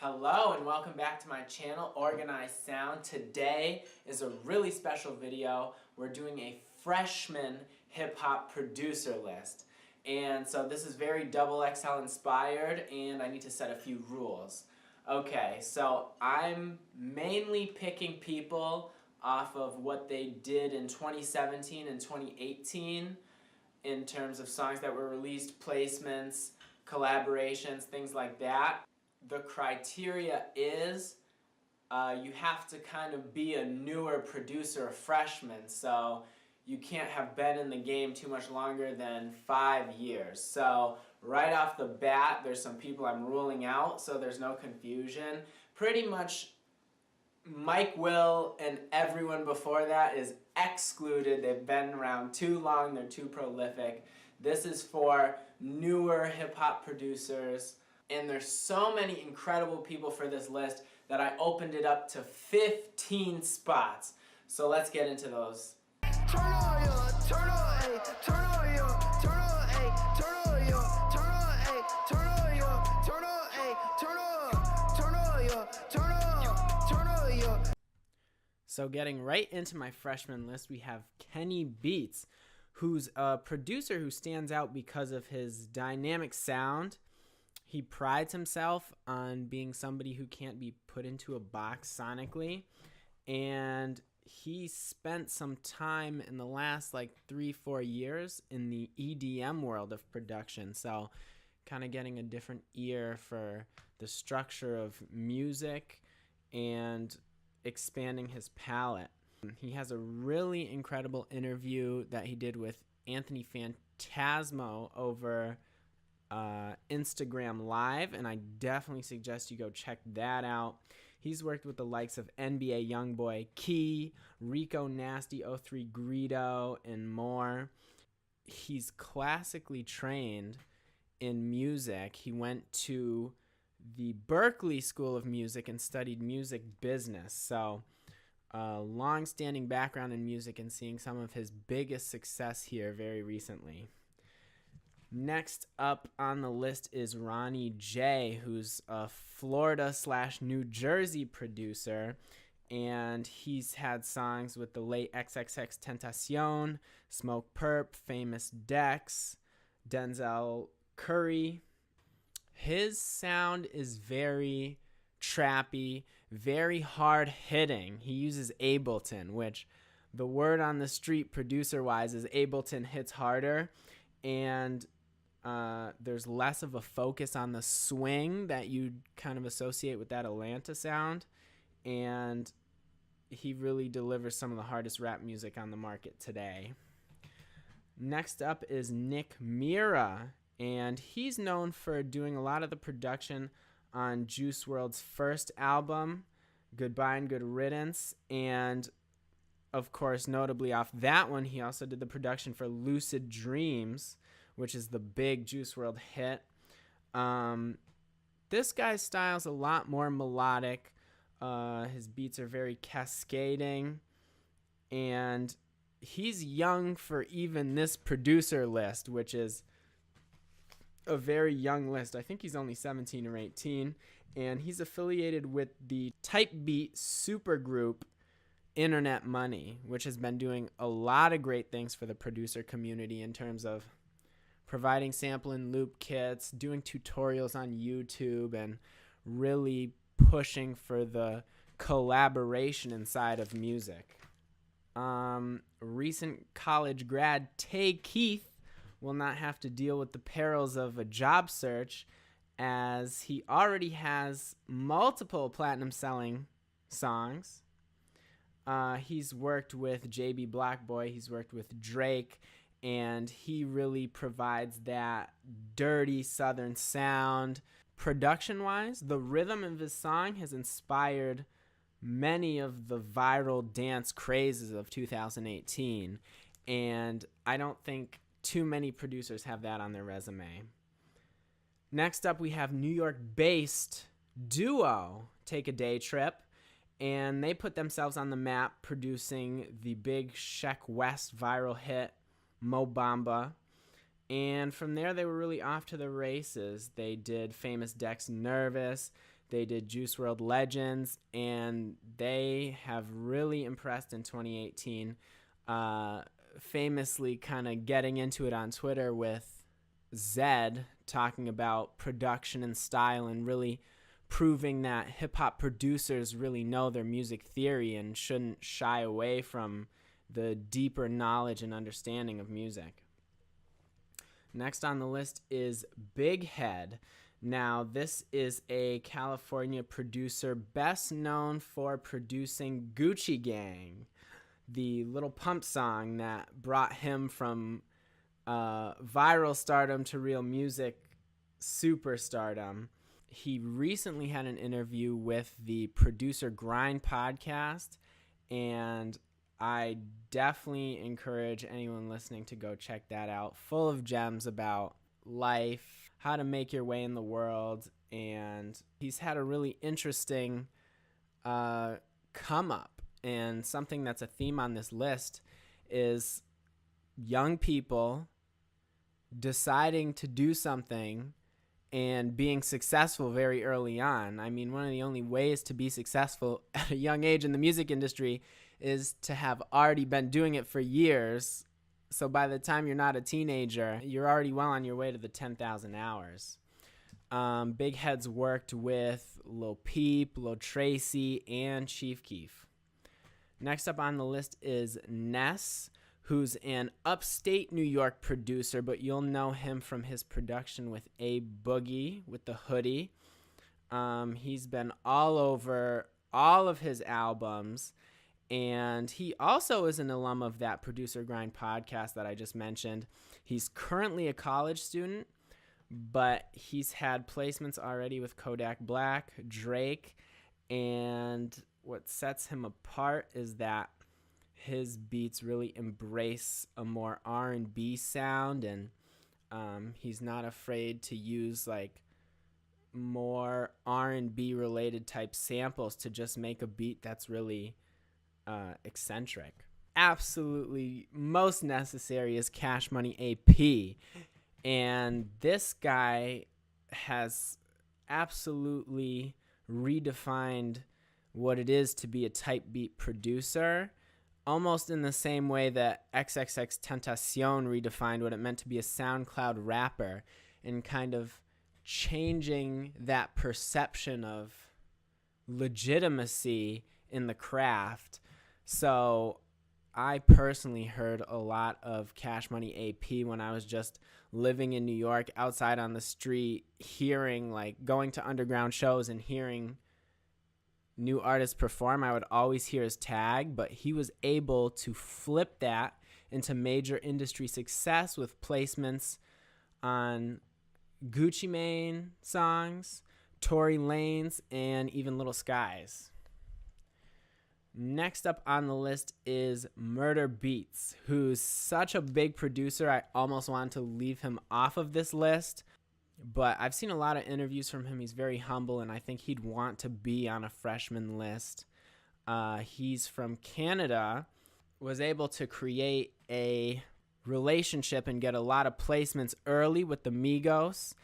Hello and welcome back to my channel, Organized Sound. Today is a really special video. We're doing a freshman hip-hop producer list. And so this is very Double XL inspired, and I need to set a few rules. Okay, so I'm mainly picking people off of what they did in 2017 and 2018 in terms of songs that were released, placements, collaborations, things like that. The criteria is you have to kind of be a newer producer, a freshman, so you can't have been in the game too much longer than 5 years. So right off the bat, there's some people I'm ruling out, so there's no confusion. Pretty much Mike Will and everyone before that is excluded. They've been around too long, they're too prolific. This is for newer hip-hop producers. And there's so many incredible people for this list that I opened it up to 15 spots. So let's get into those. Turn on your, turn on A, turn on your, turn on A, turn on your, turn on A, turn on your, turn on A, turn on your, turn on your. So getting right into my freshman list, we have Kenny Beats, who's a producer who stands out because of his dynamic sound. He prides himself on being somebody who can't be put into a box sonically, and he spent some time in the last 3-4 years in the EDM world of production, so kind of getting a different ear for the structure of music and expanding his palette. He has a really incredible interview that he did with Anthony Fantasmo over Instagram Live, and I definitely suggest you go check that out. He's worked with the likes of NBA Youngboy Key, Rico Nasty, 03 Greedo, and more. He's classically trained in music. He went to the Berklee School of Music and studied music business, so a long-standing background in music and seeing some of his biggest success here very recently. Next up on the list is Ronny J, who's a Florida/New Jersey producer, and he's had songs with the late XXX Tentacion, Smoke Perp, Famous Dex, Denzel Curry. His sound is very trappy, very hard-hitting. He uses Ableton, which the word on the street producer-wise is Ableton hits harder, and there's less of a focus on the swing that you kind of associate with that Atlanta sound, and he really delivers some of the hardest rap music on the market today. Next up is Nick Mira, and he's known for doing a lot of the production on Juice WRLD's first album, Goodbye and Good Riddance, and of course, notably off that one, he also did the production for Lucid Dreams, which is the big Juice WRLD hit. This guy's style is a lot more melodic. His beats are very cascading, and he's young for even this producer list, which is a very young list. I think he's only 17 or 18, and he's affiliated with the type beat supergroup Internet Money, which has been doing a lot of great things for the producer community in terms of providing sample and loop kits, doing tutorials on YouTube, and really pushing for the collaboration inside of music. Recent college grad Tay Keith will not have to deal with the perils of a job search, as he already has multiple platinum selling songs. He's worked with JB Blackboy, he's worked with Drake, and he really provides that dirty southern sound. Production-wise, the rhythm of his song has inspired many of the viral dance crazes of 2018, and I don't think too many producers have that on their resume. Next up, we have New York-based duo Take A Daytrip, and they put themselves on the map producing the big Sheck West viral hit, Mo Bamba, and from there they were really off to the races. They did Famous Dex Nervous, They did Juice WRLD Legends, and they have really impressed in 2018, famously kind of getting into it on Twitter with Zed, talking about production and style and really proving that hip-hop producers really know their music theory and shouldn't shy away from the deeper knowledge and understanding of music. Next on the list is Big Head. Now, this is a California producer best known for producing Gucci Gang, the Little Pump song that brought him from viral stardom to real music superstardom. He recently had an interview with the Producer Grind podcast, and I definitely encourage anyone listening to go check that out. Full of gems about life, how to make your way in the world, and he's had a really interesting come up. And something that's a theme on this list is young people deciding to do something and being successful very early on. I mean, one of the only ways to be successful at a young age in the music industry is to have already been doing it for years. So by the time you're not a teenager, you're already well on your way to the 10,000 hours. Big Head's worked with Lil Peep, Lil Tracy, and Chief Keef. Next up on the list is Ness, who's an upstate New York producer, but you'll know him from his production with A Boogie with the Hoodie. He's been all over all of his albums, and he also is an alum of that Producer Grind podcast that I just mentioned. He's currently a college student, but he's had placements already with Kodak Black, Drake, and what sets him apart is that his beats really embrace a more R&B sound, and he's not afraid to use like more R&B related type samples to just make a beat that's really eccentric. Absolutely most necessary is CashmoneyAP, and this guy has absolutely redefined what it is to be a type beat producer, almost in the same way that XXXTentacion redefined what it meant to be a SoundCloud rapper, and kind of changing that perception of legitimacy in the craft. So I personally heard a lot of CashmoneyAP when I was just living in New York, outside on the street, hearing, like, going to underground shows and hearing new artists perform. I would always hear his tag, but he was able to flip that into major industry success with placements on Gucci Mane songs, Tory Lanez, and even Little Skies. Next up on the list is Murda Beats, who's such a big producer, I almost wanted to leave him off of this list. But I've seen a lot of interviews from him. He's very humble, and I think he'd want to be on a Freshman list. He's from Canada, was able to create a relationship and get a lot of placements early with the Migos,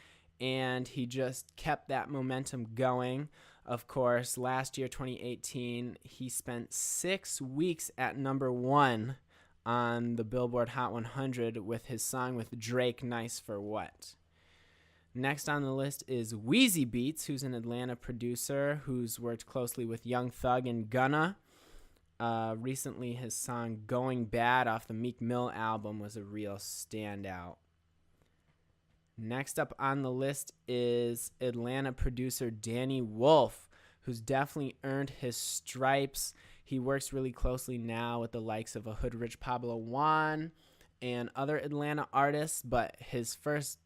and he just kept that momentum going. Of course, last year, 2018, he spent 6 weeks at #1 on the Billboard Hot 100 with his song with Drake, Nice for What. Next on the list is Wheezy Beats, who's an Atlanta producer who's worked closely with Young Thug and Gunna. Recently, his song Going Bad off the Meek Mill album was a real standout. Next up on the list is Atlanta producer Danny Wolf, who's definitely earned his stripes. He works really closely now with the likes of a Hood Rich Pablo Juan and other Atlanta artists, but his first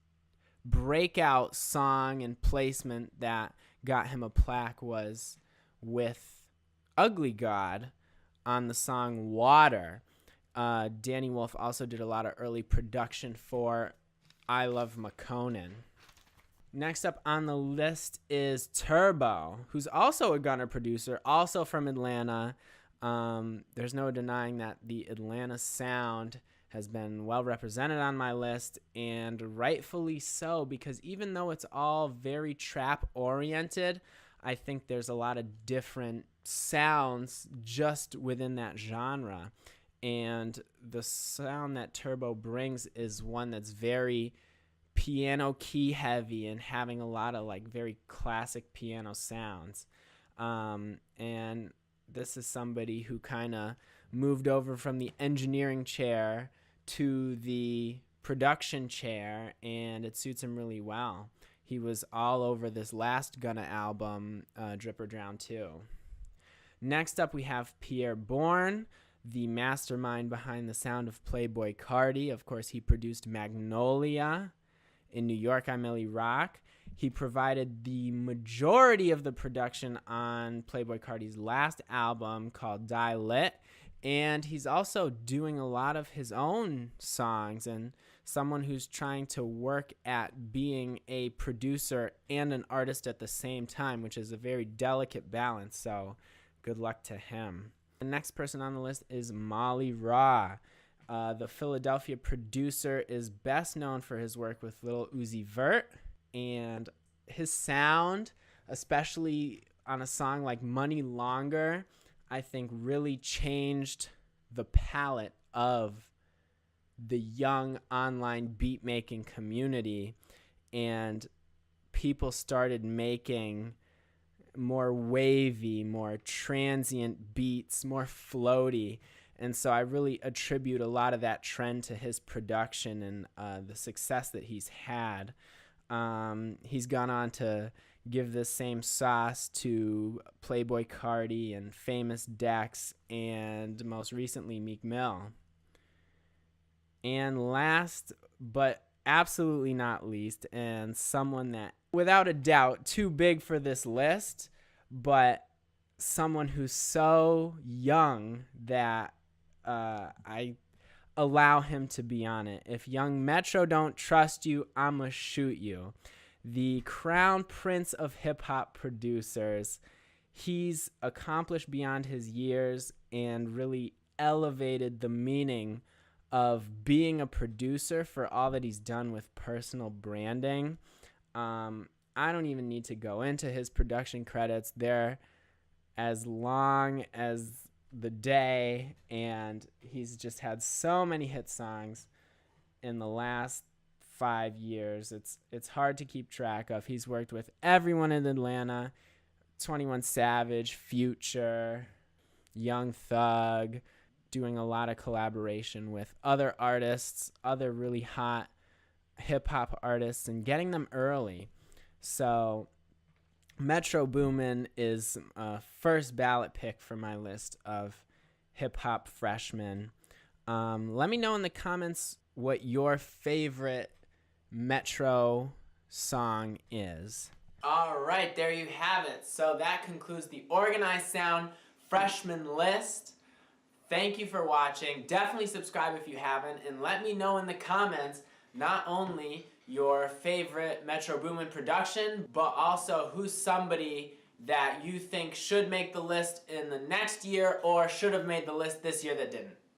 breakout song and placement that got him a plaque was with Ugly God on the song Water. Danny Wolf also did a lot of early production for I Love McConan. Next up on the list is Turbo, who's also a Gunna producer, also from Atlanta. There's no denying that the Atlanta sound has been well represented on my list, and rightfully so, because even though it's all very trap oriented, I think there's a lot of different sounds just within that genre. And the sound that Turbo brings is one that's very piano key heavy and having a lot of like very classic piano sounds. And this is somebody who kind of moved over from the engineering chair to the production chair, and it suits him really well. He was all over this last Gunna album, Drip or Drown 2. Next up, we have Pierre Bourne, the mastermind behind the sound of Playboi Carti. Of course, he produced Magnolia. In New York, I'm Maaly Raw. He provided the majority of the production on Playboi Carti's last album called Die Lit. And he's also doing a lot of his own songs, and someone who's trying to work at being a producer and an artist at the same time, which is a very delicate balance. So good luck to him. The next person on the list is Maaly Raw. The Philadelphia producer is best known for his work with Lil Uzi Vert, and his sound, especially on a song like Money Longer, I think really changed the palette of the young online beat making community, and people started making more wavy, more transient beats, more floaty. And so I really attribute a lot of that trend to his production and the success that he's had. He's gone on to give the same sauce to Playboi Carti and Famous Dex and most recently Meek Mill. And last but absolutely not least, and someone that without a doubt too big for this list, but someone who's so young that I allow him to be on it. If Young Metro don't trust you, I'ma shoot you. The crown prince of hip-hop producers. He's accomplished beyond his years and really elevated the meaning of being a producer for all that he's done with personal branding. I don't even need to go into his production credits. They're as long as the day, and he's just had so many hit songs in the last 5 years. It's hard to keep track of. He's worked with everyone in Atlanta, 21 Savage, Future, Young Thug, doing a lot of collaboration with other artists, other really hot hip-hop artists, and getting them early. So Metro Boomin is a first ballot pick for my list of hip-hop freshmen. Let me know in the comments what your favorite Metro song is. All right, there you have it. So that concludes the Organized Sound freshman list. Thank you for watching. Definitely subscribe if you haven't, and let me know in the comments not only your favorite Metro Boomin production, but also who's somebody that you think should make the list in the next year or should have made the list this year that didn't.